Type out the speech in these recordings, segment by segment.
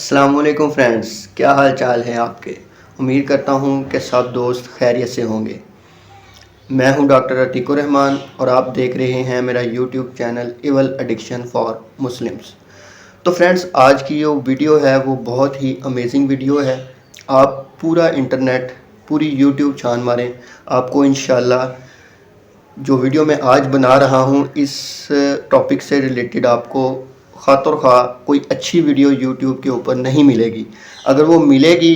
अस्सलाम वालेकुम फ्रेंड्स, क्या हाल चाल है आपके। उम्मीद करता हूँ कि सब दोस्त खैरियत से होंगे। मैं हूँ डॉक्टर अतीकुर रहमान और आप देख रहे हैं मेरा YouTube channel evil addiction for Muslims. तो फ्रेंड्स, आज की जो वीडियो है वो बहुत ही अमेजिंग वीडियो है। आप पूरा इंटरनेट, पूरी यूट्यूब छान मारें, आपको इंशाल्लाह जो वीडियो मैं आज बना रहा हूँ इस टॉपिक से रिलेटेड आपको ख़ातर ख़्वाह कोई अच्छी वीडियो यूट्यूब के ऊपर नहीं मिलेगी। अगर वो मिलेगी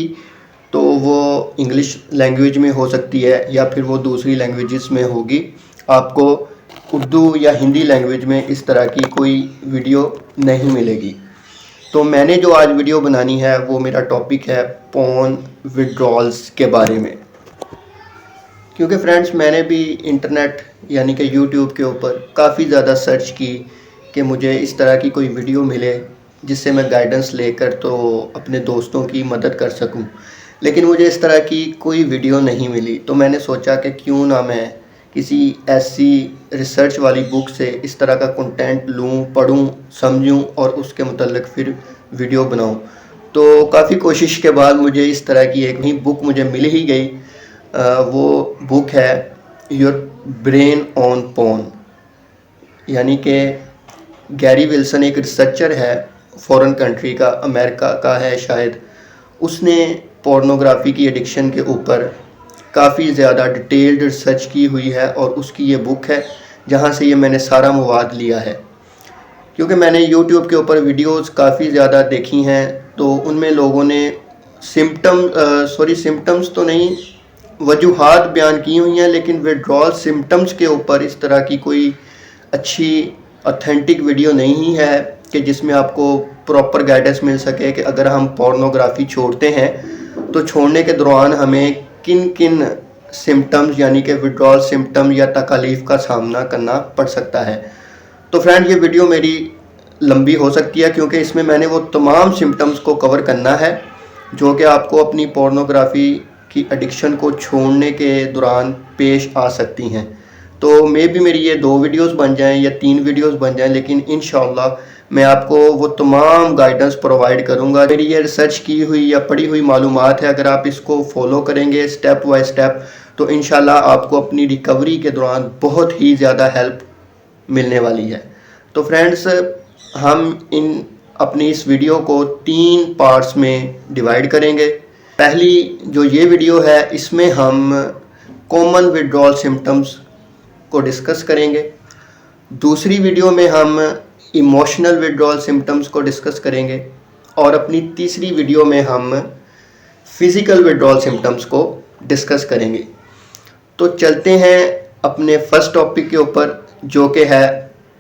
तो वो इंग्लिश लैंग्वेज में हो सकती है या फिर वो दूसरी लैंग्वेजेस में होगी। आपको उर्दू या हिंदी लैंग्वेज में इस तरह की कोई वीडियो नहीं मिलेगी। तो मैंने जो आज वीडियो बनानी है वो मेरा टॉपिक है पोर्न विड्रॉल्स के बारे में। क्योंकि फ्रेंड्स, मैंने भी इंटरनेट यानी कि यूट्यूब के ऊपर काफ़ी ज़्यादा सर्च की कि मुझे इस तरह की कोई वीडियो मिले जिससे मैं गाइडेंस लेकर तो अपने दोस्तों की मदद कर सकूं, लेकिन मुझे इस तरह की कोई वीडियो नहीं मिली। तो मैंने सोचा कि क्यों ना मैं किसी ऐसी रिसर्च वाली बुक से इस तरह का कंटेंट लूं, पढूं, समझूं और उसके मुताल्लिक फिर वीडियो बनाऊं। तो काफ़ी कोशिश के बाद मुझे इस तरह की एक ही बुक मुझे मिल ही गई। वो बुक है योर ब्रेन ऑन पोर्न, यानी कि गैरी विल्सन एक रिसर्चर है, फॉरेन कंट्री का, अमेरिका का है शायद। उसने पोर्नोग्राफी की एडिक्शन के ऊपर काफ़ी ज़्यादा डिटेल्ड रिसर्च की हुई है और उसकी ये बुक है जहाँ से ये मैंने सारा मवाद लिया है। क्योंकि मैंने यूट्यूब के ऊपर वीडियोस काफ़ी ज़्यादा देखी हैं तो उनमें लोगों ने सिम्टम्स तो नहीं, वजूहात बयान की हुई हैं, लेकिन विड्रॉल सिम्टम्स के ऊपर इस तरह की कोई अच्छी ऑथेंटिक वीडियो नहीं है कि जिसमें आपको प्रॉपर गाइडेंस मिल सके कि अगर हम पोर्नोग्राफी छोड़ते हैं तो छोड़ने के दौरान हमें किन किन सिम्टम्स यानी कि विड्रॉल सिम्टम या तकालीफ का सामना करना पड़ सकता है। तो फ्रेंड, ये वीडियो मेरी लंबी हो सकती है क्योंकि इसमें मैंने वो तमाम सिम्टम्स को कवर करना है जो कि आपको अपनी पोर्नोग्राफी की एडिक्शन को छोड़ने के दौरान पेश आ सकती हैं। तो भी मेरी ये 2 वीडियोस बन जाएं या 3 वीडियोस बन जाएं, लेकिन इंशाल्लाह मैं आपको वो तमाम गाइडेंस प्रोवाइड करूंगा। मेरी ये रिसर्च की हुई या पढ़ी हुई मालूमात है, अगर आप इसको फॉलो करेंगे स्टेप बाय स्टेप तो इंशाल्लाह आपको अपनी रिकवरी के दौरान बहुत ही ज़्यादा हेल्प मिलने वाली है। तो फ्रेंड्स, हम अपनी इस वीडियो को 3 पार्ट्स में डिवाइड करेंगे। पहली जो ये वीडियो है इसमें हम कॉमन विड्रॉल सिम्टम्स को डिस्कस करेंगे। दूसरी वीडियो में हम इमोशनल विड्रॉल सिम्टम्स को डिस्कस करेंगे और अपनी तीसरी वीडियो में हम फिज़िकल विड्रॉल सिम्टम्स को डिस्कस करेंगे। तो चलते हैं अपने फर्स्ट टॉपिक के ऊपर जो कि है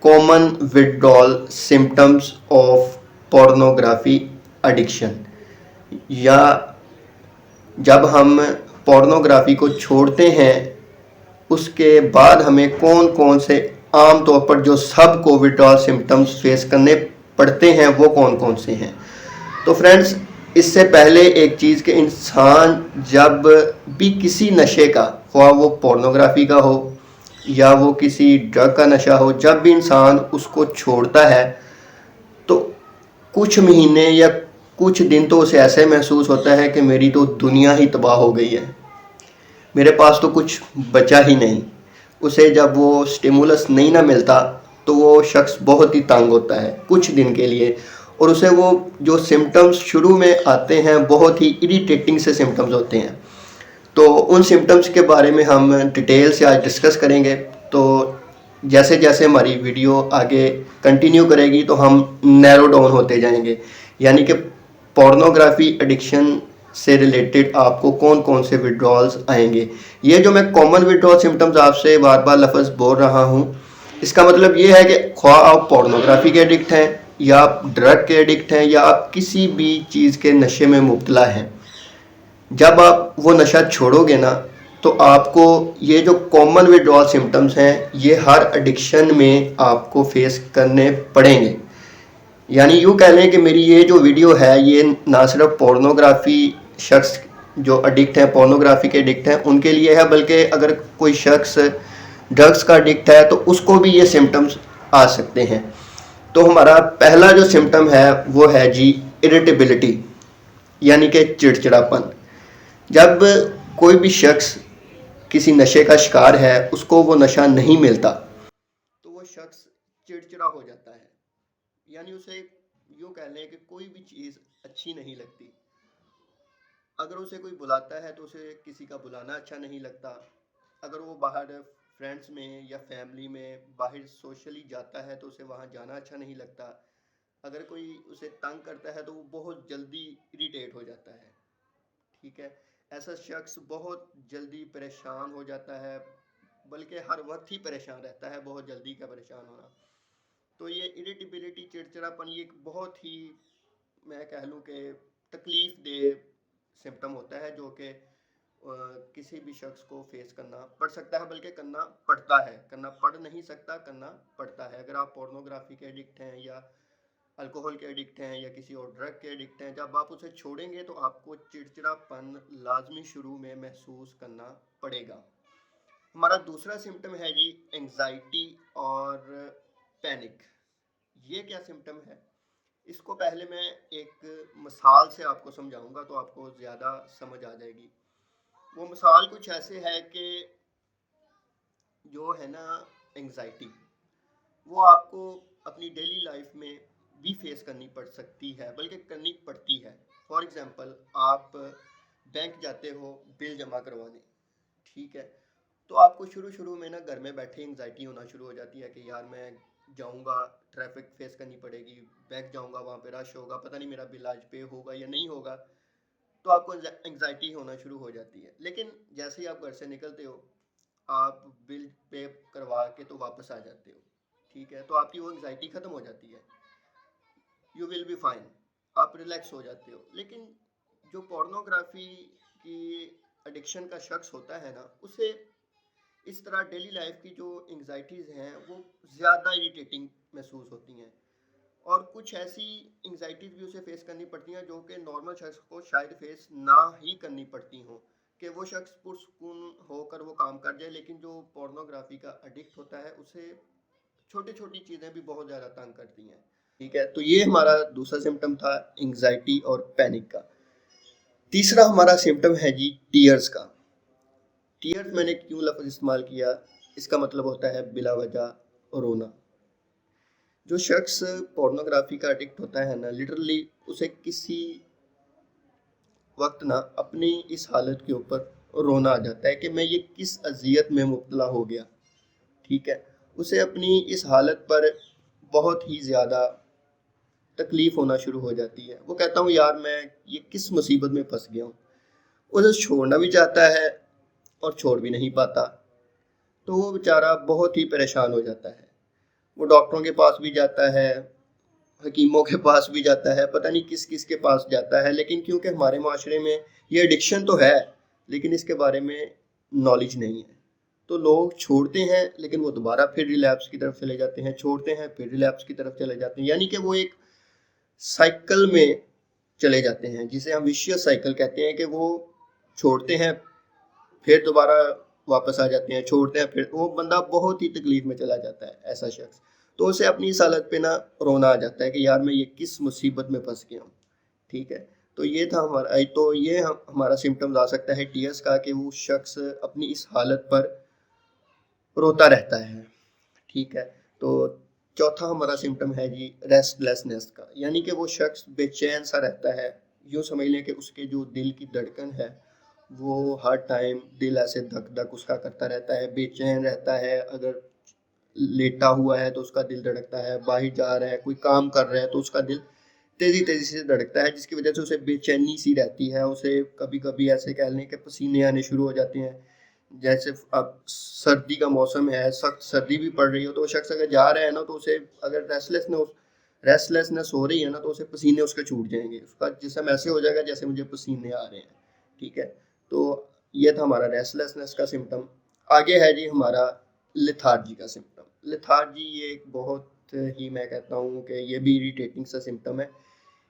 common withdrawal symptoms of pornography addiction, या जब हम पोर्नोग्राफी को छोड़ते हैं उसके बाद हमें कौन कौन से आम तौर पर जो सब को विड्रॉल सिम्टम्स फेस करने पड़ते हैं वो कौन कौन से हैं। तो फ्रेंड्स, इससे पहले एक चीज़ कि इंसान जब भी किसी नशे का, ख्वाह वो पोर्नोग्राफी का हो या वो किसी ड्रग का नशा हो, जब भी इंसान उसको छोड़ता है तो कुछ महीने या कुछ दिन तो उसे ऐसे महसूस होता है कि मेरी तो दुनिया ही तबाह हो गई है, मेरे पास तो कुछ बचा ही नहीं। उसे जब वो स्टिमुलस नहीं ना मिलता तो वो शख्स बहुत ही तंग होता है कुछ दिन के लिए, और उसे वो जो सिम्टम्स शुरू में आते हैं बहुत ही इरिटेटिंग से सिम्टम्स होते हैं। तो उन सिम्टम्स के बारे में हम डिटेल से आज डिस्कस करेंगे। तो जैसे जैसे हमारी वीडियो आगे कंटिन्यू करेगी तो हम नैरो डाउन होते जाएंगे, यानी कि पोर्नोग्राफी एडिक्शन से रिलेटेड आपको कौन कौन से विड्रॉल्स आएंगे। ये जो मैं कॉमन विड्रॉल सिम्टम्स आपसे बार बार लफ्ज़ बोल रहा हूँ, इसका मतलब ये है कि ख्वाह आप पोर्नोग्राफी के एडिक्ट हैं या आप ड्रग के एडिक्ट हैं या आप किसी भी चीज़ के नशे में मुब्तला हैं, जब आप वो नशा छोड़ोगे ना तो आपको ये जो कॉमन विड्रॉल सिम्टम्स हैं ये हर एडिक्शन में आपको फेस करने पड़ेंगे। यानी यूँ कह लें कि मेरी ये जो वीडियो है ये ना सिर्फ पोर्नोग्राफी शख्स जो एडिक्ट हैं, पोर्नोग्राफी के एडिक्ट हैं, उनके लिए है, बल्कि अगर कोई शख्स ड्रग्स का एडिक्ट है तो उसको भी ये सिम्टम्स आ सकते हैं। तो हमारा पहला जो सिम्टम है वो है जी इरिटेबिलिटी यानी कि चिड़चिड़ापन। जब कोई भी शख्स किसी नशे का शिकार है, उसको वो नशा नहीं मिलता तो वो शख्स चिड़चिड़ा हो जाता है, यानी उसे यूँ कह लें कि कोई भी चीज़ अच्छी नहीं लगती। अगर उसे कोई बुलाता है तो उसे किसी का बुलाना अच्छा नहीं लगता। अगर वो बाहर फ्रेंड्स में या फैमिली में बाहर सोशली जाता है तो उसे वहाँ जाना अच्छा नहीं लगता। अगर कोई उसे तंग करता है तो वो बहुत जल्दी इरिटेट हो जाता है। ठीक है, ऐसा शख्स बहुत जल्दी परेशान हो जाता है, बल्कि हर वक्त ही परेशान रहता है, बहुत जल्दी का परेशान होना। तो ये इरिटेबिलिटी, चिड़चिड़ापन, ये एक बहुत ही, मैं कह लूँ कि तकलीफ दे सिम्टम होता है, जो कि किसी भी शख्स को फेस करना पड़ सकता है, बल्कि करना पड़ता है। करना पड़ नहीं सकता, करना पड़ता है। अगर आप पोर्नोग्राफी के एडिक्ट हैं या अल्कोहल के एडिक्ट हैं या किसी और ड्रग के एडिक्ट हैं, जब आप उसे छोड़ेंगे तो आपको चिड़चिड़ापन लाजमी शुरू में महसूस करना पड़ेगा। हमारा दूसरा सिम्टम है जी एंग्जाइटी और पैनिक। ये क्या सिम्टम है, इसको पहले मैं एक मिसाल से आपको समझाऊंगा तो आपको ज़्यादा समझ आ जाएगी। वो मिसाल कुछ ऐसे है कि जो है ना एंग्जाइटी, वो आपको अपनी डेली लाइफ में भी फेस करनी पड़ सकती है, बल्कि करनी पड़ती है। फॉर एग्जांपल, आप बैंक जाते हो बिल जमा करवाने, ठीक है, तो आपको शुरू शुरू में ना घर में बैठे एंग्जाइटी होना शुरू हो जाती है कि यार मैं जाऊंगा, ट्रैफिक फेस करनी पड़ेगी, बैंक जाऊंगा, वहाँ पे रश होगा, पता नहीं मेरा बिल आज पे होगा या नहीं होगा। तो आपको एंग्जाइटी होना शुरू हो जाती है। लेकिन जैसे ही आप घर से निकलते हो, आप बिल पे करवा के तो वापस आ जाते हो, ठीक है, तो आपकी वो एंग्जाइटी ख़त्म हो जाती है, यू विल बी फाइन, आप रिलैक्स हो जाते हो। लेकिन जो पोर्नोग्राफी की एडिक्शन का शख्स होता है ना, उसे इस तरह डेली लाइफ की जो एंग्जाइटीज़ हैं वो ज़्यादा इरिटेटिंग महसूस होती हैं, और कुछ ऐसी एंग्जाइटीज़ भी उसे फेस करनी पड़ती हैं जो कि नॉर्मल शख्स को शायद फेस ना ही करनी पड़ती हों, कि वो शख्स पुरसुकून होकर वो काम कर जाए। लेकिन जो पोर्नोग्राफी का एडिक्ट होता है उसे छोटी छोटी चीज़ें भी बहुत ज़्यादा तंग करती हैं। ठीक है, तो ये हमारा दूसरा सिम्टम था एंग्जाइटी और पैनिक का। तीसरा हमारा सिम्टम है जी टीयर्स का। टीयर्स मैंने क्यों लफ्ज़ इस्तेमाल किया, इसका मतलब होता है बिला वजह रोना। जो शख्स पोर्नोग्राफी का एडिक्ट होता है ना, लिटरली उसे किसी वक्त ना अपनी इस हालत के ऊपर रोना आ जाता है कि मैं ये किस अजियत में मुब्तला हो गया। ठीक है, उसे अपनी इस हालत पर बहुत ही ज़्यादा तकलीफ़ होना शुरू हो जाती है। वो कहता हूँ यार मैं ये किस मुसीबत में फंस गया हूँ। उसे छोड़ना भी चाहता है और छोड़ भी नहीं पाता, तो वो बेचारा बहुत ही परेशान हो जाता है। वो डॉक्टरों के पास भी जाता है, हकीमों के पास भी जाता है, पता नहीं किस किस के पास जाता है, लेकिन क्योंकि हमारे माशरे में ये एडिक्शन तो है लेकिन इसके बारे में नॉलेज नहीं है, तो लोग छोड़ते हैं लेकिन वो दोबारा फिर रिलैप्स की तरफ चले जाते हैं, छोड़ते हैं फिर रिलैप्स की तरफ चले जाते हैं, यानी कि वो एक साइकिल में चले जाते हैं, जिसे हम विशियस साइकिल कहते हैं, कि वो छोड़ते हैं फिर दोबारा वापस आ जाते हैं, छोड़ते हैं फिर, वो बंदा बहुत ही तकलीफ में चला जाता है ऐसा शख्स। तो उसे अपनी इस हालत पे ना रोना आ जाता है कि यार मैं ये किस मुसीबत में फंस गया हूँ। ठीक है, तो ये था हमारा, तो ये हमारा सिम्टम्स आ सकता है टीयर्स का, कि वो शख्स अपनी इस हालत पर रोता रहता है। ठीक है, तो चौथा हमारा सिम्टम है जी रेस्टलेसनेस का, यानी कि वो शख्स बेचैन सा रहता है। यूँ समझ लें कि उसके जो दिल की धड़कन है वो हर टाइम दिल ऐसे धक धक उसका करता रहता है, बेचैन रहता है। अगर लेटा हुआ है तो उसका दिल धड़कता है, बाहर जा रहा है, कोई काम कर रहा है तो उसका दिल तेज़ी तेज़ी से धड़कता है, जिसकी वजह से उसे बेचैनी सी रहती है। उसे कभी कभी ऐसे कह लें कि पसीने आने शुरू हो जाते हैं। जैसे अब सर्दी का मौसम है, सख्त सर्दी भी पड़ रही हो, तो वो शख्स अगर जा रहा है ना, तो उसे अगर रेस्टलेसनेस हो रही है ना, तो उसे पसीने उसके छूट जाएंगे, उसका जिस्म ऐसे हो जाएगा जैसे मुझे पसीने आ रहे हैं। ठीक है, तो ये था हमारा रेस्टलेसनेस का सिम्टम। आगे है जी हमारा लेथार्जी का सिम्टम। लेथार्जी ये एक बहुत ही, मैं कहता हूँ कि ये भी इरिटेटिंग सा सिम्टम है।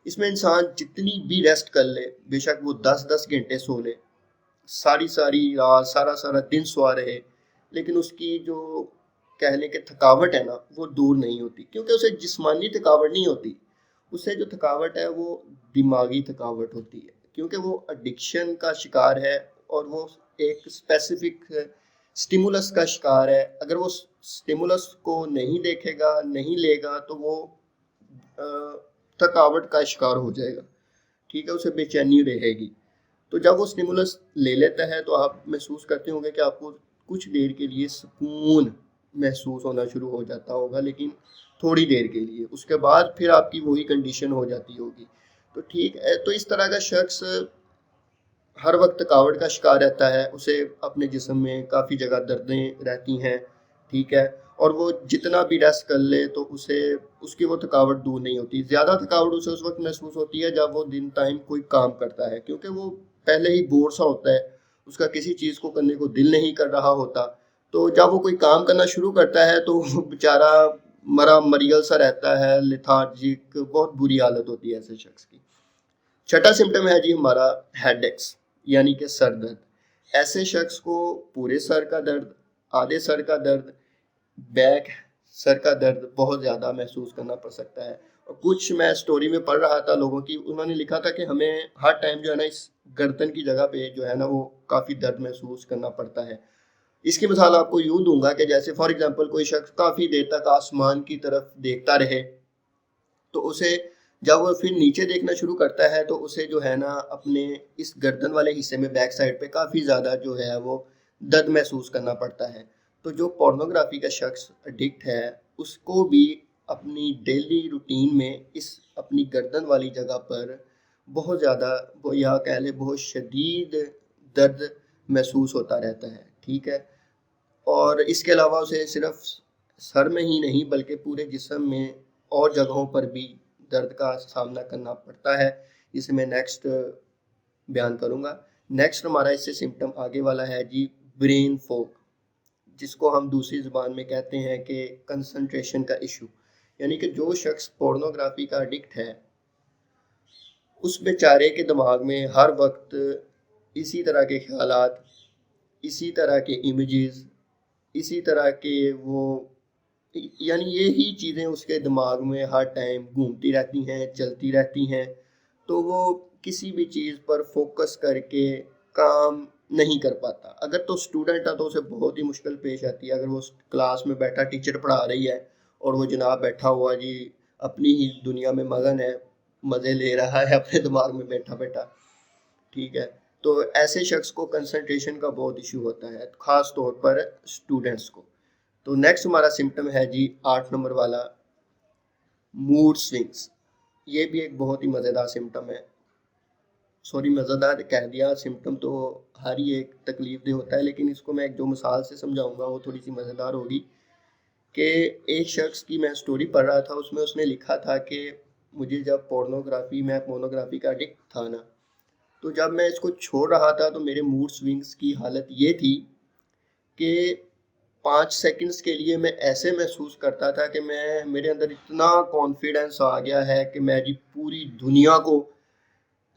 इसमें इंसान जितनी भी रेस्ट कर ले, बेशक वो 10-10 घंटे सो ले, सारी सारी रात, सारा सारा दिन सोया रहे, लेकिन उसकी जो कह लें कि थकावट है ना, वो दूर नहीं होती, क्योंकि उसे जिस्मानी थकावट नहीं होती, उससे जो थकावट है वो दिमागी थकावट होती है, क्योंकि वो एडिक्शन का शिकार है और वो एक स्पेसिफिक स्टिमुलस का शिकार है। अगर वो स्टिमुलस को नहीं देखेगा, नहीं लेगा, तो वो थकावट का शिकार हो जाएगा, ठीक है, उसे बेचैनी रहेगी। तो जब वो स्टिमुलस ले लेता है तो आप महसूस करते होंगे कि आपको कुछ देर के लिए सुकून महसूस होना शुरू हो जाता होगा, लेकिन थोड़ी देर के लिए, उसके बाद फिर आपकी वही कंडीशन हो जाती होगी। तो ठीक है, तो इस तरह का शख्स हर वक्त थकावट का शिकार रहता है, उसे अपने जिस्म में काफ़ी जगह दर्दें रहती हैं, ठीक है, और वो जितना भी रेस्ट कर ले तो उसे उसकी वो थकावट दूर नहीं होती। ज़्यादा थकावट उसे उस वक्त महसूस होती है जब वो दिन टाइम कोई काम करता है, क्योंकि वो पहले ही बोर सा होता है, उसका किसी चीज़ को करने को दिल नहीं कर रहा होता। तो जब वो कोई काम करना शुरू करता है तो वो बेचारा मरा मरियल सा रहता है, लेथार्जिक, बहुत बुरी हालत होती है ऐसे शख्स की। छठा सिम्टम है जी हमारा हेडेक्स, यानी कि सर दर्द। ऐसे शख्स को पूरे सर का दर्द, आधे सर का दर्द, बैक सर का दर्द बहुत ज़्यादा महसूस करना पड़ सकता है। और कुछ मैं स्टोरी में पढ़ रहा था लोगों की, उन्होंने लिखा था कि हमें हर टाइम जो है ना इस गर्दन की जगह पे जो है ना वो काफ़ी दर्द महसूस करना पड़ता है। इसकी मिसाल आपको यूँ दूंगा कि जैसे फॉर एग्जांपल कोई शख्स काफ़ी देर तक आसमान की तरफ देखता रहे, तो उसे जब वो फिर नीचे देखना शुरू करता है तो उसे जो है ना अपने इस गर्दन वाले हिस्से में बैक साइड पे काफ़ी ज़्यादा जो है वो दर्द महसूस करना पड़ता है। तो जो पोर्नोग्राफी का शख्स एडिक्ट है उसको भी अपनी डेली रूटीन में इस अपनी गर्दन वाली जगह पर बहुत ज़्यादा, वो या कह ले बहुत शदीद दर्द महसूस होता रहता है, ठीक है। और इसके अलावा उसे सिर्फ सर में ही नहीं बल्कि पूरे जिस्म में और जगहों पर भी दर्द का सामना करना पड़ता है, जिसे मैं नेक्स्ट बयान करूँगा। नेक्स्ट हमारा इससे सिम्टम आगे वाला है जी ब्रेन फॉग, जिसको हम दूसरी ज़ुबान में कहते हैं कि कंसंट्रेशन का इशू। यानी कि जो शख्स पोर्नोग्राफी का एडिक्ट है उस बेचारे के दिमाग में हर वक्त इसी तरह के ख्यालात, इसी तरह के इमेजेस, इसी तरह के वो, यानी ये ही चीज़ें उसके दिमाग में हर टाइम घूमती रहती हैं, चलती रहती हैं। तो वो किसी भी चीज़ पर फोकस करके काम नहीं कर पाता। अगर तो स्टूडेंट है तो उसे बहुत ही मुश्किल पेश आती है। अगर वो क्लास में बैठा, टीचर पढ़ा रही है और वो जनाब बैठा हुआ जी अपनी ही दुनिया में मगन है, मज़े ले रहा है अपने दिमाग में बैठा बैठा, ठीक है। तो ऐसे शख्स को कंसंट्रेशन का बहुत इशू होता है, ख़ास तौर पर स्टूडेंट्स को। तो नेक्स्ट हमारा सिम्टम है जी 8 नंबर वाला, मूड स्विंग्स। ये भी एक बहुत ही मज़ेदार सिम्टम है। सॉरी, मज़ेदार कह दिया, सिम्टम तो हर ही एक तकलीफ दे होता है, लेकिन इसको मैं एक जो मिसाल से समझाऊंगा वो थोड़ी सी मज़ेदार होगी। कि एक शख्स की मैं स्टोरी पढ़ रहा था, उसमें उसने लिखा था कि मुझे जब मैं पोर्नोग्राफी का एडिक्ट था ना, तो जब मैं इसको छोड़ रहा था तो मेरे मूड स्विंग्स की हालत ये थी कि 5 सेकंड्स के लिए मैं ऐसे महसूस करता था कि मेरे अंदर इतना कॉन्फिडेंस आ गया है कि मैं जी पूरी दुनिया को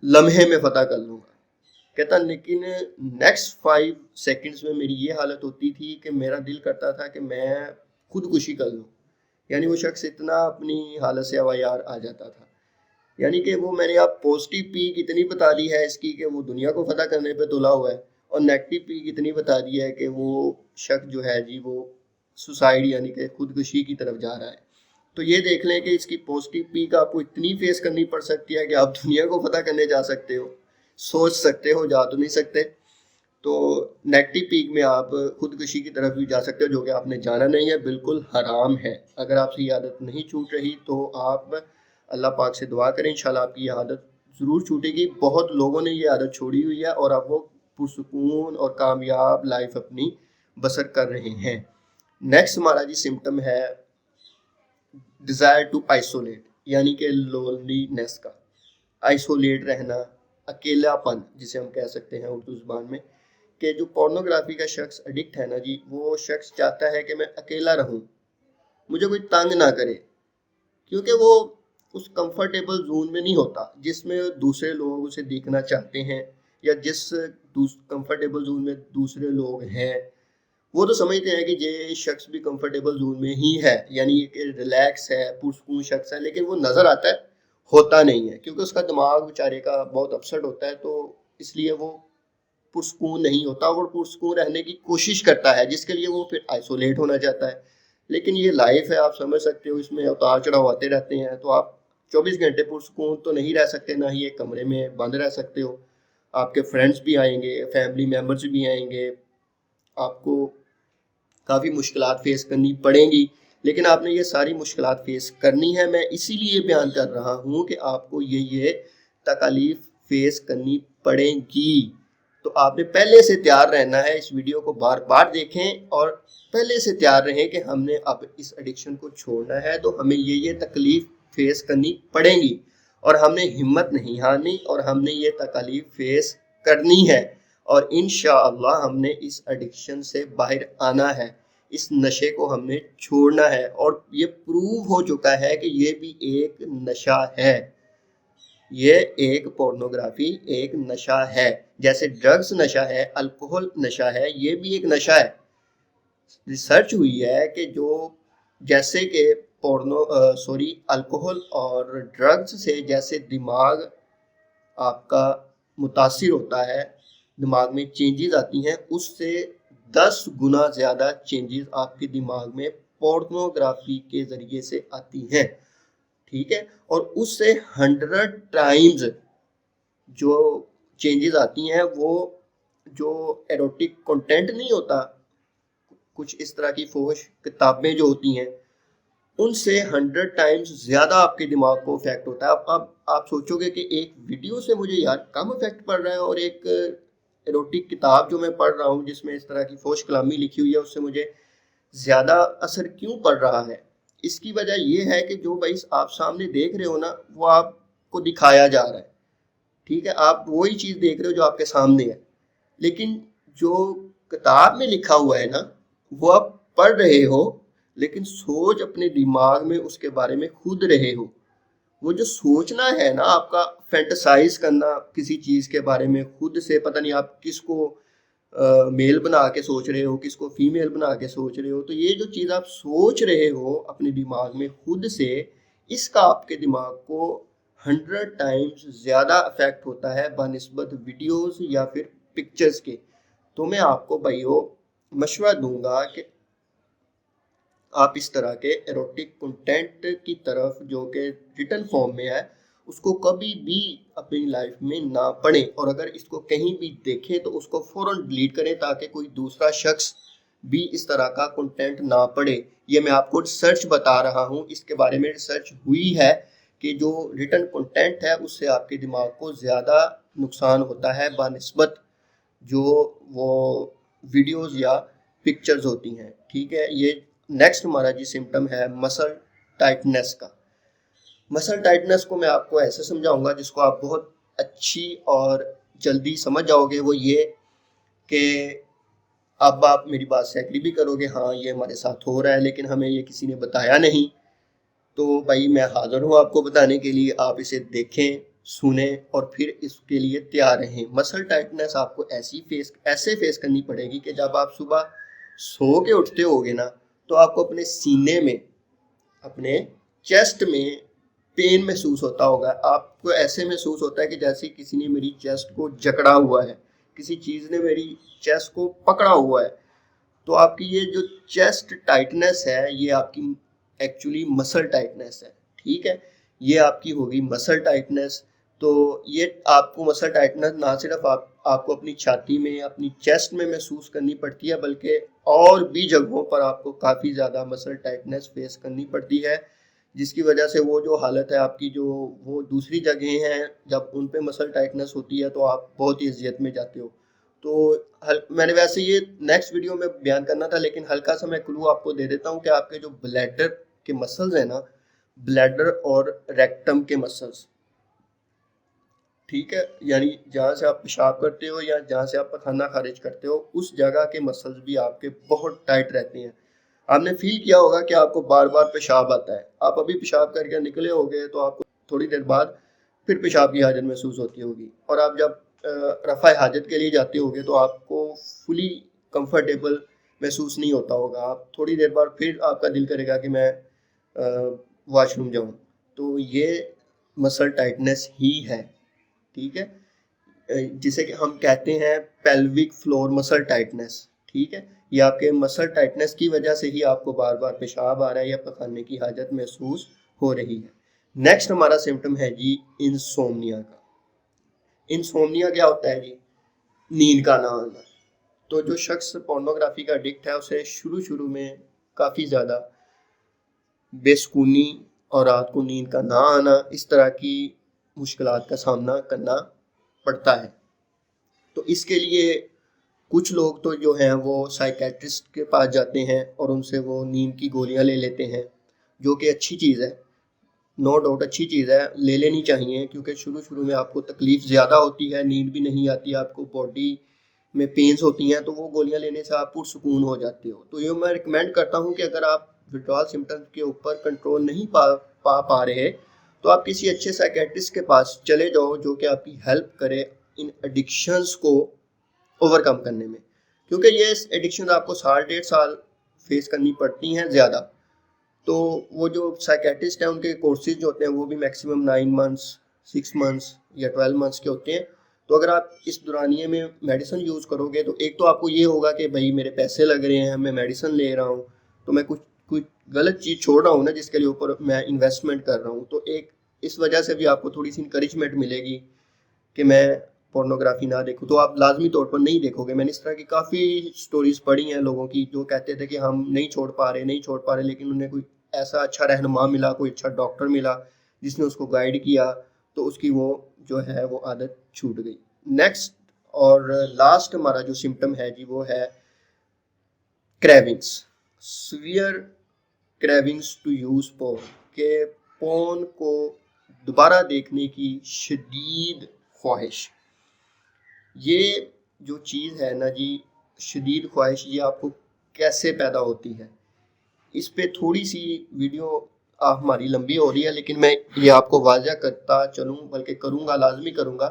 लम्हे में फतह कर लूँगा। कहता लेकिन नेक्स्ट 5 सेकंड्स में मेरी ये हालत होती थी कि मेरा दिल करता था कि मैं खुदकुशी कर लूँ। यानी वो शख्स इतना अपनी हालत से अवायार आ जाता था। यानी कि वो मैंने आप पॉजिटिव पीक इतनी बता दी है इसकी कि वो दुनिया को फतह करने पे तुला हुआ है, और नेगेटिव पीक इतनी बता दी है कि वो शख्स जो है जी वो सुसाइड यानी कि खुदकुशी की तरफ जा रहा है। तो ये देख लें कि इसकी पॉजिटिव पीक आपको इतनी फेस करनी पड़ सकती है कि आप दुनिया को फतह करने जा सकते हो, सोच सकते हो, जा तो नहीं सकते। तो नेगेटिव पीक में आप खुदकुशी की तरफ भी जा सकते हो, जो कि आपने जाना नहीं है, बिल्कुल हराम है। अगर आपसे ये आदत नहीं छूट रही तो आप अल्लाह पाक से दुआ करें, इंशाल्लाह आपकी ये आदत ज़रूर छूटेगी। बहुत लोगों ने ये आदत छोड़ी हुई है और अब वो पुरसुकून और कामयाब लाइफ अपनी बसर कर रहे हैं। नेक्स्ट हमारा जी सिम्टम है डिज़ायर टू आइसोलेट, यानी कि लोनलीनेस का, आइसोलेट रहना, अकेलापन जिसे हम कह सकते हैं उर्दू ज़ुबान में। कि जो पोर्नोग्राफी का शख्स एडिक्ट है ना जी, वो शख्स चाहता है कि मैं अकेला रहूं, मुझे कोई तंग ना करे, क्योंकि वो उस कंफर्टेबल जोन में नहीं होता जिसमें दूसरे लोग उसे देखना चाहते हैं, या जिस कंफर्टेबल जोन में दूसरे लोग हैं। वो तो समझते हैं कि ये शख्स भी कंफर्टेबल जोन में ही है, यानी कि रिलैक्स है, पुरसकून शख्स है, लेकिन वो नज़र आता है ہوتا نہیں ہے، کیونکہ اس کا دماغ بیچارے کا بہت اپسٹ ہوتا ہے، تو اس لیے وہ پرسکون نہیں ہوتا، اور پرسکون رہنے کی کوشش کرتا ہے، جس کے لیے وہ پھر آئسولیٹ ہونا چاہتا ہے۔ لیکن یہ لائف ہے، آپ سمجھ سکتے ہو، اس میں اتار چڑھاؤ آتے رہتے ہیں، تو آپ 24 گھنٹے پرسکون تو نہیں رہ سکتے، نہ ہی ایک کمرے میں بند رہ سکتے ہو۔ آپ کے فرینڈس بھی آئیں گے، فیملی ممبرس بھی آئیں گے، آپ کو کافی مشکلات فیس کرنی پڑیں گی، لیکن آپ نے یہ ساری مشکلات فیس کرنی ہے۔ میں اسی لیے بیان کر رہا ہوں کہ آپ کو یہ تکالیف فیس کرنی پڑیں گی، تو آپ نے پہلے سے تیار رہنا ہے۔ اس ویڈیو کو بار بار دیکھیں اور پہلے سے تیار رہیں کہ ہم نے اب اس ایڈکشن کو چھوڑنا ہے، تو ہمیں یہ تکلیف فیس کرنی پڑیں گی، اور ہم نے ہمت نہیں ہارنی، اور ہم نے یہ تکالیف فیس کرنی ہے، اور انشاءاللہ ہم نے اس ایڈکشن سے باہر آنا ہے، اس نشے کو ہم نے چھوڑنا ہے، اور یہ پروو ہو چکا ہے کہ یہ بھی ایک نشہ ہے، یہ ایک پورنوگرافی ایک نشہ ہے، جیسے ڈرگز نشہ ہے، الکوہل نشہ ہے، یہ بھی ایک نشہ ہے۔ ریسرچ ہوئی ہے کہ جیسے کہ الکوہل اور ڈرگز سے جیسے دماغ آپ کا متاثر ہوتا ہے، دماغ میں چینجز آتی ہیں، اس سے 10 گنا زیادہ چینجز آپ کے دماغ میں پورنوگرافی کے ذریعے سے آتی ہیں، ٹھیک ہے، اور اس سے 100 ٹائمز جو چینجز آتی ہیں، وہ جو ایروٹک کنٹینٹ نہیں ہوتا، کچھ اس طرح کی فحش کتابیں جو ہوتی ہیں، ان سے 100 ٹائمز زیادہ آپ کے دماغ کو افیکٹ ہوتا ہے۔ اب آپ سوچو گے کہ ایک ویڈیو سے مجھے یار کم افیکٹ پڑ رہا ہے، اور ایک ایروٹک کتاب جو میں پڑھ رہا ہوں جس میں اس طرح کی فحش کلامی لکھی ہوئی ہے، اس سے مجھے زیادہ اثر کیوں پڑ رہا ہے؟ اس کی وجہ یہ ہے کہ جو بھائی آپ سامنے دیکھ رہے ہو نا، وہ آپ کو دکھایا جا رہا ہے، ٹھیک ہے، آپ وہی چیز دیکھ رہے ہو جو آپ کے سامنے ہے، لیکن جو کتاب میں لکھا ہوا ہے نا، وہ آپ پڑھ رہے ہو، لیکن سوچ اپنے دماغ میں اس کے بارے میں خود رہے ہو۔ وہ جو سوچنا ہے نا، آپ کا فینٹسائز کرنا کسی چیز کے بارے میں خود سے، پتہ نہیں آپ کس کو میل بنا کے سوچ رہے ہو، کس کو فیمیل بنا کے سوچ رہے ہو، تو یہ جو چیز آپ سوچ رہے ہو اپنے دماغ میں خود سے، اس کا آپ کے دماغ کو 100 ٹائمز زیادہ افیکٹ ہوتا ہے بنسبت ویڈیوز یا پھر پکچرز کے۔ تو میں آپ کو بھائیو مشورہ دوں گا کہ آپ اس طرح کے ایروٹک کنٹینٹ کی طرف جو کہ ریٹن فارم میں ہے، اس کو کبھی بھی اپنی لائف میں نہ پڑھیں، اور اگر اس کو کہیں بھی دیکھیں تو اس کو فوراً ڈیلیٹ کریں، تاکہ کوئی دوسرا شخص بھی اس طرح کا کنٹینٹ نہ پڑھے۔ یہ میں آپ کو ریسرچ بتا رہا ہوں، اس کے بارے میں ریسرچ ہوئی ہے کہ جو ریٹن کنٹینٹ ہے اس سے آپ کے دماغ کو زیادہ نقصان ہوتا ہے بنسبت جو وہ ویڈیوز یا پکچرز ہوتی ہیں، ٹھیک ہے۔ یہ نیکسٹ ہمارا جی سمٹم ہے مسل ٹائٹنس کا۔ مسل ٹائٹنس کو میں آپ کو ایسے سمجھاؤں گا جس کو آپ بہت اچھی اور جلدی سمجھ جاؤ گے، وہ یہ کہ اب آپ میری بات سے ایگری بھی کرو گے، ہاں یہ ہمارے ساتھ ہو رہا ہے، لیکن ہمیں یہ کسی نے بتایا نہیں، تو بھائی میں حاضر ہوں آپ کو بتانے کے لیے۔ آپ اسے دیکھیں، سنیں، اور پھر اس کے لیے تیار رہیں۔ مسل ٹائٹنس آپ کو ایسے فیس کرنی پڑے گی کہ جب آپ صبح سو کے اٹھتے ہوگے نا، تو آپ کو اپنے سینے میں، اپنے چیسٹ میں پین محسوس ہوتا ہوگا۔ آپ کو ایسے محسوس ہوتا ہے کہ جیسے کسی نے میری چیسٹ کو جکڑا ہوا ہے، کسی چیز نے میری چیسٹ کو پکڑا ہوا ہے۔ تو آپ کی یہ جو چیسٹ ٹائٹنس ہے، یہ آپ کی ایکچولی مسل ٹائٹنس ہے، ٹھیک ہے، یہ آپ کی ہوگی مسل ٹائٹنس۔ تو یہ آپ کو مسل ٹائٹنس نہ صرف آپ کو اپنی چھاتی میں، اپنی چیسٹ میں محسوس کرنی پڑتی ہے، بلکہ اور بھی جگہوں پر آپ کو کافی زیادہ مسل ٹائٹنس فیس کرنی پڑتی ہے، جس کی وجہ سے وہ جو حالت ہے آپ کی، جو وہ دوسری جگہیں ہیں، جب ان پہ مسل ٹائٹنس ہوتی ہے تو آپ بہت ہی اذیت میں جاتے ہو۔ تو میں نے ویسے یہ نیکسٹ ویڈیو میں بیان کرنا تھا، لیکن ہلکا سا میں کلو آپ کو دے دیتا ہوں کہ آپ کے جو بلیڈر کے مسلز ہیں نا، بلیڈر اور ریکٹم کے مسلز، ٹھیک ہے، یعنی جہاں سے آپ پیشاب کرتے ہو یا جہاں سے آپ پخانہ خارج کرتے ہو، اس جگہ کے مسلز بھی آپ کے بہت ٹائٹ رہتے ہیں۔ آپ نے فیل کیا ہوگا کہ آپ کو بار بار پیشاب آتا ہے، آپ ابھی پیشاب کر کے نکلے ہوگے تو آپ کو تھوڑی دیر بعد پھر پیشاب کی حاجت محسوس ہوتی ہوگی، اور آپ جب رفع حاجت کے لیے جاتے ہوگے تو آپ کو فلی کمفرٹیبل محسوس نہیں ہوتا ہوگا، آپ تھوڑی دیر بعد پھر آپ کا دل کرے گا کہ میں واش روم جاؤں۔ تو یہ مسل ٹائٹنس ہی ہے، ٹھیک ہے، جسے کہ ہم کہتے ہیں پیلوک فلور مسل ٹائٹنس، ٹھیک ہے، یہ آپ کے مسل ٹائٹنس کی وجہ سے ہی آپ کو بار بار پیشاب آ رہا ہے یا پخانے کی حاجت محسوس ہو رہی ہے۔ نیکسٹ ہمارا سمپٹم ہے جی انسومنیا کا۔ انسومنیا کیا ہوتا ہے جی؟ نیند کا نہ آنا۔ تو جو شخص پورنوگرافی کا ایڈکٹ ہے اسے شروع میں کافی زیادہ بے سکونی اور رات کو نیند کا نہ آنا، اس طرح کی مشکلات کا سامنا کرنا پڑتا ہے۔ تو اس کے لیے کچھ لوگ تو جو ہیں وہ سائیکیٹرسٹ کے پاس جاتے ہیں اور ان سے وہ نیند کی گولیاں لے لیتے ہیں، جو کہ اچھی چیز ہے، نو ڈاؤٹ اچھی چیز ہے، لے لینی چاہیے، کیونکہ شروع میں آپ کو تکلیف زیادہ ہوتی ہے، نیند بھی نہیں آتی، آپ کو باڈی میں پینز ہوتی ہیں، تو وہ گولیاں لینے سے آپ پرسکون ہو جاتے ہو۔ تو یہ میں ریکمینڈ کرتا ہوں کہ اگر آپ وڈرال سمپٹمز کے اوپر کنٹرول نہیں پا رہے تو آپ کسی اچھے سائیکیٹرسٹ کے پاس چلے جاؤ، جو کہ آپ کی ہیلپ کرے ان ایڈکشنز کو اوور کم کرنے میں، کیونکہ یہ ایڈکشن آپ کو 1.5 سال فیس کرنی پڑتی ہیں زیادہ۔ تو وہ جو سائیکیٹرسٹ ہیں ان کے کورسز جو ہوتے ہیں وہ بھی میکسیمم 9 منتھس 6 منتھس یا 12 منتھس کے ہوتے ہیں۔ تو اگر آپ اس دورانیے میں میڈیسن یوز کرو گے تو ایک تو آپ کو یہ ہوگا کہ بھائی میرے پیسے لگ رہے ہیں، میں میڈیسن لے رہا ہوں، تو میں کچھ غلط چیز چھوڑ رہا ہوں نا جس کے لیے اوپر میں انویسٹمنٹ کر رہا ہوں، تو ایک اس وجہ سے بھی آپ کو تھوڑی سی انکریجمنٹ ملے گی کہ میں پورنوگرافی نہ دیکھوں۔ تو آپ لازمی طور پر نہیں دیکھو گے۔ میں نے اس طرح کی کافی سٹوریز پڑھی ہیں لوگوں کی جو کہتے تھے کہ ہم نہیں چھوڑ پا رہے، لیکن انہیں کوئی ایسا اچھا رہنما ملا، کوئی اچھا ڈاکٹر ملا جس نے اس کو گائیڈ کیا، تو اس کی وہ جو ہے وہ عادت چھوٹ گئی۔ نیکسٹ اور لاسٹ ہمارا جو سمپٹم ہے جی وہ ہے cravings, severe cravings to use porn, کہ پورن کو دوبارہ دیکھنے کی شدید خواہش۔ یہ جو چیز ہے نا جی، شدید خواہش، یہ آپ کو کیسے پیدا ہوتی ہے؟ اس پہ تھوڑی سی ویڈیو ہماری لمبی ہو رہی ہے، لیکن میں یہ آپ کو واضح کرتا چلوں، بلکہ لازمی کروں گا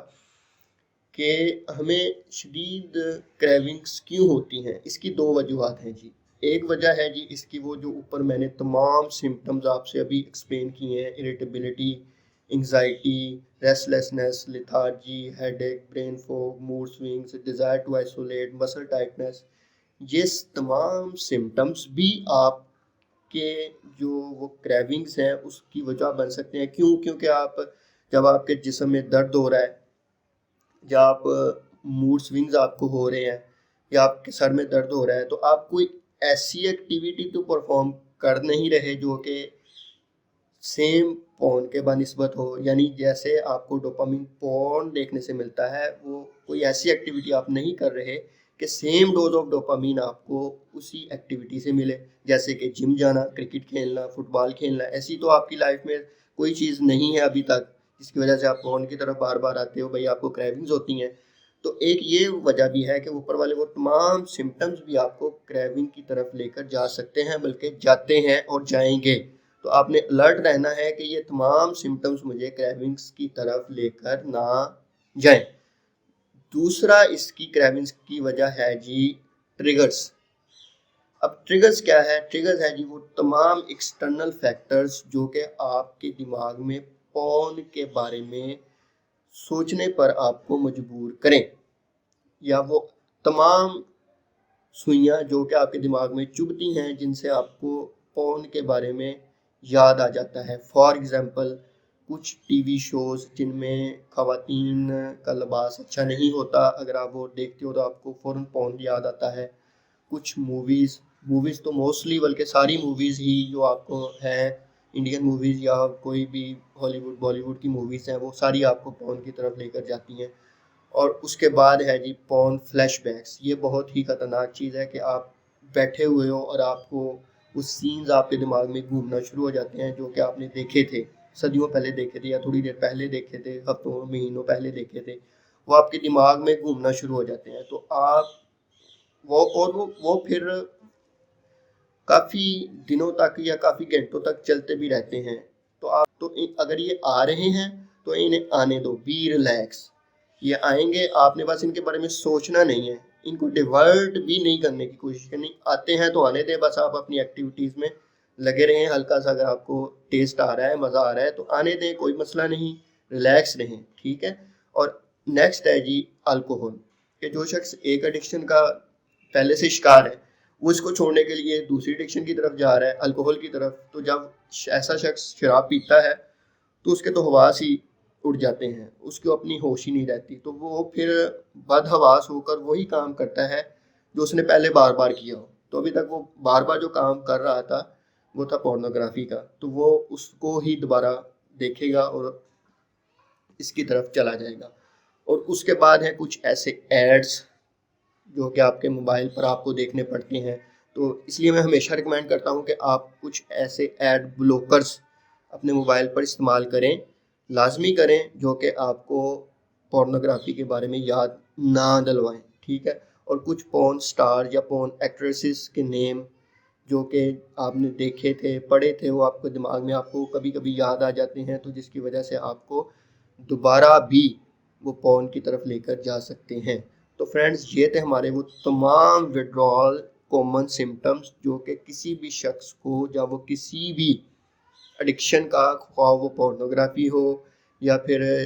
کہ ہمیں شدید کریونگس کیوں ہوتی ہیں۔ اس کی 2 وجوہات ہیں جی۔ ایک وجہ ہے جی اس کی وہ جو اوپر میں نے تمام سمپٹمز آپ سے ابھی ایکسپلین کیے ہیں، irritability, anxiety, restlessness, lethargy, headache, brain fog, mood swings, desire to isolate, muscle tightness, یہ تمام سمپٹمز بھی آپ کے جو وہ کریونگز ہیں اس کی وجہ بن سکتے ہیں۔ کیوں؟ کیونکہ جب آپ کے جسم میں درد ہو رہا ہے، یا آپ موڈ سوئنگز آپ کو ہو رہے ہیں، یا آپ کے سر میں درد ہو رہا ہے، تو آپ کوئی ایسی ایکٹیویٹی تو پرفارم کر نہیں رہے جو کہ سیم پورن کے بنسبت ہو، یعنی جیسے آپ کو ڈوپامین پورن دیکھنے سے ملتا ہے، وہ کوئی ایسی ایکٹیویٹی آپ نہیں کر رہے کہ سیم ڈوز آف ڈوپامین آپ کو اسی ایکٹیویٹی سے ملے، جیسے کہ جم جانا، کرکٹ کھیلنا، فٹ بال کھیلنا۔ ایسی تو آپ کی لائف میں کوئی چیز نہیں ہے ابھی تک جس کی وجہ سے آپ پورن کی طرف بار بار آتے ہو، بھائی آپ کو کریونگز ہوتی ہیں۔ تو ایک یہ وجہ بھی ہے کہ اوپر والے وہ تمام سمپٹمز بھی آپ کو کریونگ کی طرف لے کر جا سکتے ہیں، بلکہ جاتے ہیں اور جائیں گے۔ تو آپ نے الرٹ رہنا ہے کہ یہ تمام سمپٹمز مجھے کریونگز کی طرف لے کر نہ جائیں۔ دوسرا اس کی کریونگز کی وجہ ہے جی ٹریگرز۔ اب ٹریگرز کیا ہے؟ ٹریگرز ہے جی وہ تمام ایکسٹرنل فیکٹرز جو کہ آپ کے دماغ میں پورن کے بارے میں سوچنے پر آپ کو مجبور کریں، یا وہ تمام سوئیاں جو کہ آپ کے دماغ میں چبھتی ہیں جن سے آپ کو پورن کے بارے میں یاد آ جاتا ہے۔ فار ایگزامپل کچھ ٹی وی شوز جن میں خواتین کا لباس اچھا نہیں ہوتا، اگر آپ وہ دیکھتے ہو تو آپ کو فوراً پورن یاد آتا ہے۔ کچھ موویز تو موسٹلی بلکہ ساری موویز ہی جو آپ کو ہیں، انڈین موویز یا کوئی بھی ہالی ووڈ بالی ووڈ کی موویز ہیں، وہ ساری آپ کو پورن کی طرف لے کر جاتی ہیں۔ اور اس کے بعد ہے جی پورن فلیش بیکس۔ یہ بہت ہی خطرناک چیز ہے کہ آپ بیٹھے ہوئے ہو اور آپ کو وہ سینز آپ کے دماغ میں گھومنا شروع ہو جاتے ہیں جو کہ آپ نے دیکھے تھے، صدیوں پہلے دیکھے تھے، یا تھوڑی دیر پہلے دیکھے تھے، ہفتوں مہینوں پہلے دیکھے تھے، وہ آپ کے دماغ میں گھومنا شروع ہو جاتے ہیں۔ تو آپ وہ پھر کافی دنوں تک یا کافی گھنٹوں تک چلتے بھی رہتے ہیں۔ تو اگر یہ آ رہے ہیں تو انہیں آنے دو، بی ریلیکس۔ یہ آئیں گے، آپ نے بس ان کے بارے میں سوچنا نہیں ہے، ان کو ڈیورٹ بھی نہیں کرنے کی کوشش کرنی۔ آتے ہیں تو آنے دیں، بس آپ اپنی ایکٹیویٹیز میں لگے رہیں ہلکا سا، اگر آپ کو ٹیسٹ آ رہا ہے، مزہ آ رہا ہے تو آنے دیں، کوئی مسئلہ نہیں، ریلیکس رہیں، ٹھیک ہے۔ اور نیکسٹ ہے جی الکوہول، کہ جو شخص ایک ایڈکشن کا پہلے سے شکار ہے وہ اس کو چھوڑنے کے لیے دوسری ایڈکشن کی طرف جا رہا ہے، الکوہول کی طرف، تو جب ایسا شخص شراب پیتا ہے تو اس کے تو حواس ہی اڑ جاتے ہیں، اس کو اپنی ہوش ہی نہیں رہتی، تو وہ پھر بد حواس ہو کر وہی کام کرتا ہے جو اس نے پہلے بار بار کیا ہو۔ تو ابھی تک وہ بار بار جو کام کر رہا تھا وہ تھا پورنوگرافی کا، تو وہ اس کو ہی دوبارہ دیکھے گا اور اس کی طرف چلا جائے گا۔ اور اس کے بعد ہیں کچھ ایسے ایڈس جو کہ آپ کے موبائل پر آپ کو دیکھنے پڑتے ہیں، تو اس لیے میں ہمیشہ ریکمینڈ کرتا ہوں کہ آپ کچھ ایسے ایڈ بلوکرز اپنے موبائل پر استعمال کریں، لازمی کریں، جو کہ آپ کو پورنوگرافی کے بارے میں یاد نہ دلوائیں، ٹھیک ہے۔ اور کچھ پورن سٹار یا پورن ایکٹریسز کے نیم جو کہ آپ نے دیکھے تھے، پڑھے تھے، وہ آپ کو دماغ میں آپ کو کبھی کبھی یاد آ جاتے ہیں، تو جس کی وجہ سے آپ کو دوبارہ بھی وہ پورن کی طرف لے کر جا سکتے ہیں۔ تو فرینڈز، یہ تھے ہمارے وہ تمام وڈرال کامن سمٹمز جو کہ کسی بھی شخص کو جب وہ کسی بھی ایڈکشن کا، خواہ وہ پورنوگرافی ہو یا پھر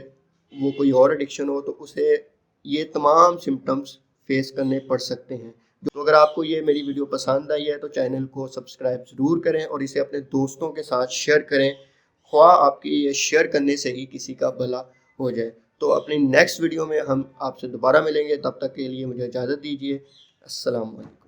وہ کوئی اور ایڈکشن ہو، تو اسے یہ تمام سمٹمز فیس کرنے پڑ سکتے ہیں۔ تو اگر آپ کو یہ میری ویڈیو پسند آئی ہے تو چینل کو سبسکرائب ضرور کریں اور اسے اپنے دوستوں کے ساتھ شیئر کریں، خواہ آپ کی یہ شیئر کرنے سے ہی کسی کا بھلا ہو جائے۔ تو اپنی نیکسٹ ویڈیو میں ہم آپ سے دوبارہ ملیں گے، تب تک کے لیے مجھے اجازت دیجیے۔ السلام علیکم۔